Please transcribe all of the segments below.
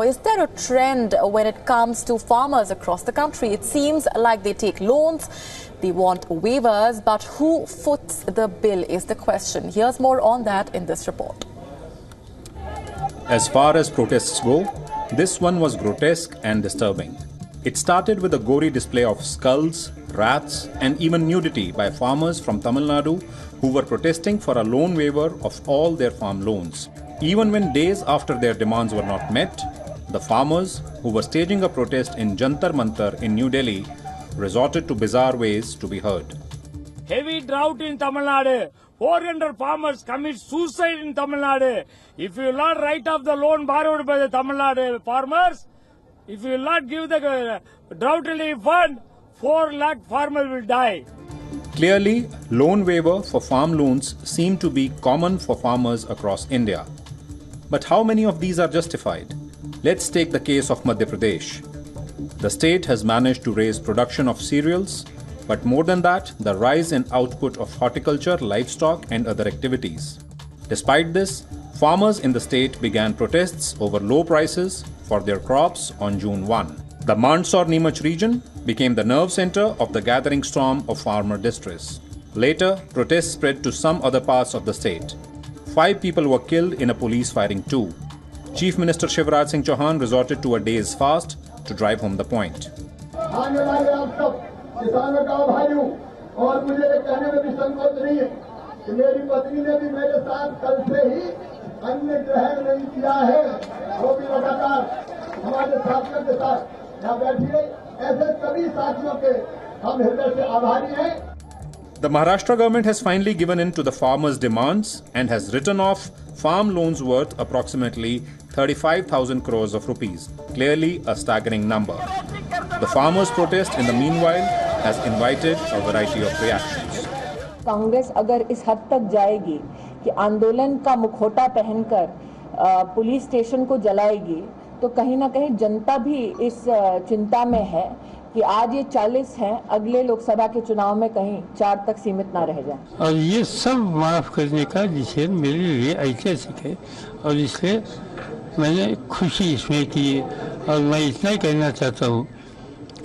Is there a trend when it comes to farmers across the country? It seems like they take loans, they want waivers, but who foots the bill is the question. Here's more on that in this report. As far as protests go, this one was grotesque and disturbing. It started with a gory display of skulls, rats, and even nudity by farmers from Tamil Nadu who were protesting for a loan waiver of all their farm loans. Even when days after their demands were not met, the farmers, who were staging a protest in Jantar Mantar in New Delhi, resorted to bizarre ways to be heard. Heavy drought in Tamil Nadu. 400 farmers commit suicide in Tamil Nadu. If you will not write off the loan borrowed by the Tamil Nadu farmers, if you will not give the drought relief fund, 4 lakh farmers will die. Clearly, loan waiver for farm loans seem to be common for farmers across India. But how many of these are justified? Let's take the case of Madhya Pradesh. The state has managed to raise production of cereals, but more than that, the rise in output of horticulture, livestock and other activities. Despite this, farmers in the state began protests over low prices for their crops on June 1. The Mandsaur-Neemuch region became the nerve center of the gathering storm of farmer distress. Later, protests spread to some other parts of the state. 5 people were killed in a police firing too. Chief Minister Shivraj Singh Chauhan resorted to a day's fast to drive home the point. The Maharashtra government has finally given in to the farmers' demands and has written off farm loans worth approximately 35,000 crores of rupees, clearly a staggering number. The farmers' protest in the meanwhile has invited a variety of reactions. Congress अगर इस हद तक जाएगी कि आंदोलन का मुखौटा पहनकर पुलिस स्टेशन को जलाएगी, तो कहीं ना कहीं जनता भी इस चिंता में है कि आज ये 40 हैं, अगले लोकसभा के चुनाव में कहीं 4 तक सीमित ना रह जाए। और ये सब माफ करने का विषय मेरे लिए ऐतिहासिक है और इसलिए मैंने खुशी इसमें की और मैं इतना ही कहना चाहता हूँ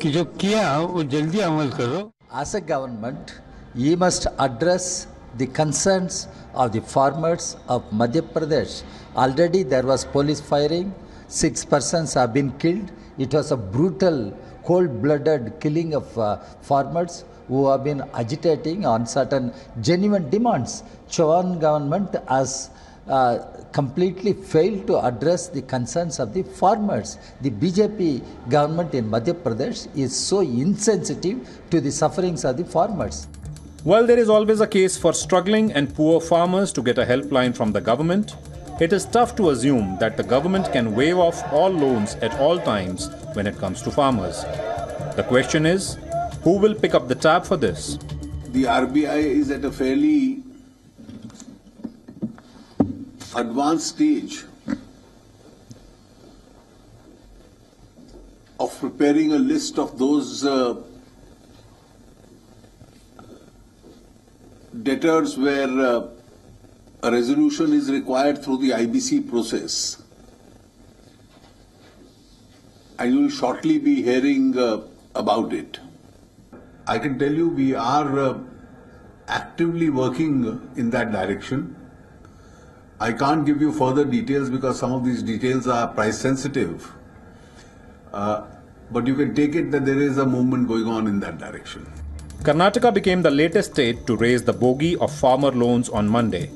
कि जो किया वो जल्दी अमल करो। As a government, you must address the concerns of the farmers of Madhya Pradesh. Already there was police firing, 6 persons have been killed. It was a brutal, cold-blooded killing of farmers who have been agitating on certain genuine demands. Chauhan government has completely failed to address the concerns of the farmers. The BJP government in Madhya Pradesh is so insensitive to the sufferings of the farmers. While there is always a case for struggling and poor farmers to get a helpline from the government, it is tough to assume that the government can waive off all loans at all times when it comes to farmers. The question is, who will pick up the tab for this? The RBI is at a fairly advanced stage of preparing a list of those debtors where a resolution is required through the IBC process. And you will shortly be hearing about it. I can tell you we are actively working in that direction. I can't give you further details because some of these details are price sensitive. But you can take it that there is a movement going on in that direction. Karnataka became the latest state to raise the bogey of farmer loans on Monday.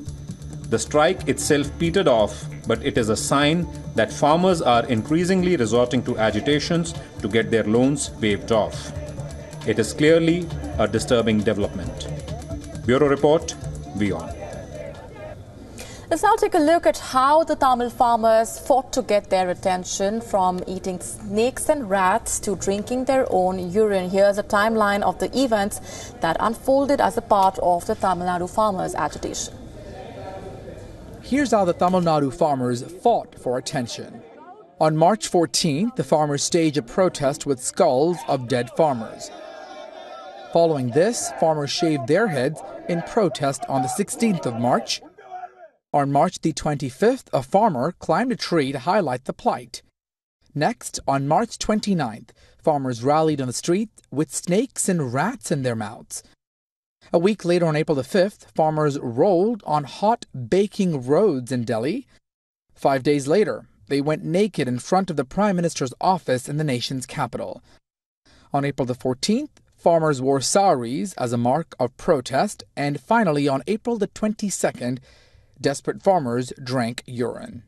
The strike itself petered off, but it is a sign that farmers are increasingly resorting to agitations to get their loans waived off. It is clearly a disturbing development. Bureau Report, WION. Let's now take a look at how the Tamil farmers fought to get their attention, from eating snakes and rats to drinking their own urine. Here's a timeline of the events that unfolded as a part of the Tamil Nadu farmers' agitation. Here's how the Tamil Nadu farmers fought for attention. On March 14th, the farmers staged a protest with skulls of dead farmers. Following this, farmers shaved their heads in protest on the 16th of March. On March the 25th, a farmer climbed a tree to highlight the plight. Next, on March 29th, farmers rallied on the street with snakes and rats in their mouths. A week later, on April the 5th, farmers rolled on hot baking roads in Delhi. 5 days later, they went naked in front of the Prime Minister's office in the nation's capital. On April the 14th, farmers wore saris as a mark of protest, and finally on April the 22nd, desperate farmers drank urine.